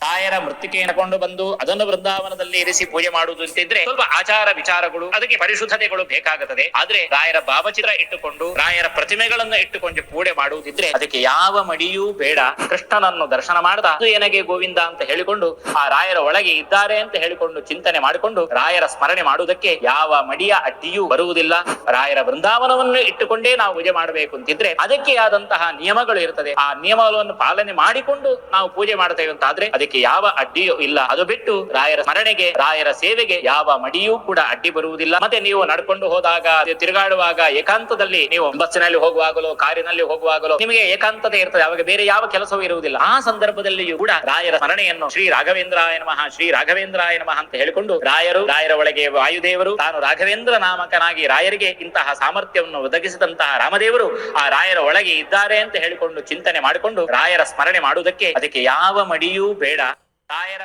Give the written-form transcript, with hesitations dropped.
ರಾಯರ ಮೃತ್ತಿಕೆಯನ್ನು ಕೊಂಡು ಬಂದು ಅದನ್ನು ವೃಂದಾವನದಲ್ಲಿ ಇರಿಸಿ ಪೂಜೆ ಮಾಡುವುದು ಅಂತಿದ್ರೆ ಸ್ವಲ್ಪ ಆಚಾರ ವಿಚಾರಗಳು, ಅದಕ್ಕೆ ಪರಿಶುದ್ಧತೆಗಳು ಬೇಕಾಗುತ್ತದೆ. ಆದ್ರೆ ರಾಯರ ಭಾವಚಿತ್ರ ಇಟ್ಟುಕೊಂಡು ರಾಯರ ಪ್ರತಿಮೆಗಳನ್ನು ಇಟ್ಟುಕೊಂಡು ಪೂಜೆ ಮಾಡುವುದಿದ್ರೆ ಅದಕ್ಕೆ ಯಾವ ಮಡಿಯೂ ಬೇಡ. ಕೃಷ್ಣನನ್ನು ದರ್ಶನ ಮಾಡ್ತಾ ಅದು ನನಗೆ ಗೋವಿಂದ ಅಂತ ಹೇಳಿಕೊಂಡು ಆ ರಾಯರ ಒಳಗೆ ಇದ್ದಾರೆ ಅಂತ ಹೇಳಿಕೊಂಡು ಚಿಂತನೆ ಮಾಡಿಕೊಂಡು ರಾಯರ ಸ್ಮರಣೆ ಮಾಡುವುದಕ್ಕೆ ಯಾವ ಮಡಿಯ ಅಡ್ಡಿಯೂ ಬರುವುದಿಲ್ಲ. ರಾಯರ ವೃಂದಾವನವನ್ನು ಇಟ್ಟುಕೊಂಡೇ ನಾವು ಪೂಜೆ ಮಾಡಬೇಕು ಅಂತಿದ್ರೆ ಅದಕ್ಕೆ ಆದಂತಹ ನಿಯಮಗಳು ಇರ್ತದೆ. ಆ ನಿಯಮಗಳನ್ನು ಪಾಲನೆ ಮಾಡಿಕೊಂಡು ನಾವು ಪೂಜೆ ಮಾಡ್ತೇವೆ ಅಂತಾದ್ರೆ ಅದಕ್ಕೆ ಯಾವ ಅಡ್ಡಿಯೂ ಇಲ್ಲ. ಅದು ಬಿಟ್ಟು ರಾಯರ ಸ್ಮರಣೆಗೆ, ರಾಯರ ಸೇವೆಗೆ ಯಾವ ಮಡಿಯೂ ಕೂಡ ಅಡ್ಡಿ ಬರುವುದಿಲ್ಲ. ಮತ್ತೆ ನೀವು ನಡ್ಕೊಂಡು ಹೋದಾಗ, ತಿರುಗಾಡುವಾಗ, ಏಕಾಂತದಲ್ಲಿ ನೀವು ಬಸ್ಸಿನಲ್ಲಿ ಹೋಗುವಾಗಲೋ ಕಾರಿನಲ್ಲಿ ಹೋಗುವಾಗಲೋ ನಿಮಗೆ ಏಕಾಂತತೆ ಇರ್ತದೆ. ಅವಾಗ ಬೇರೆ ಯಾವ ಕೆಲಸವೂ ಇರುವುದಿಲ್ಲ. ಆ ಸಂದರ್ಭದಲ್ಲಿಯೂ ಕೂಡ ರಾಯರ ಸ್ಮರಣೆಯನ್ನು ಶ್ರೀ ರಾಘವೇಂದ್ರಾಯ ನಮಃ, ಶ್ರೀ ರಾಘವೇಂದ್ರಾಯ ನಮಃ ಅಂತ ಹೇಳಿಕೊಂಡು ರಾಯರ ಒಳಗೆ ವಾಯುದೇವರು ತಾನು ರಾಘವೇಂದ್ರ ನಾಮಕನಾಗಿ ರಾಯರಿಗೆ ಇಂತಹ ಸಾಮರ್ಥ್ಯವನ್ನು ಒದಗಿಸಿದಂತಹ ರಾಮದೇವರು ಆ ರಾಯರ ಒಳಗೆ ಇದ್ದಾರೆ ಅಂತ ಹೇಳಿಕೊಂಡು ಚಿಂತನೆ ಮಾಡಿಕೊಂಡು ರಾಯರ ಸ್ಮರಣೆ ಮಾಡುವುದಕ್ಕೆ ಅದಕ್ಕೆ ಯಾವ ಮಡಿಯೂ ಬೇಡ. ರಾಯರ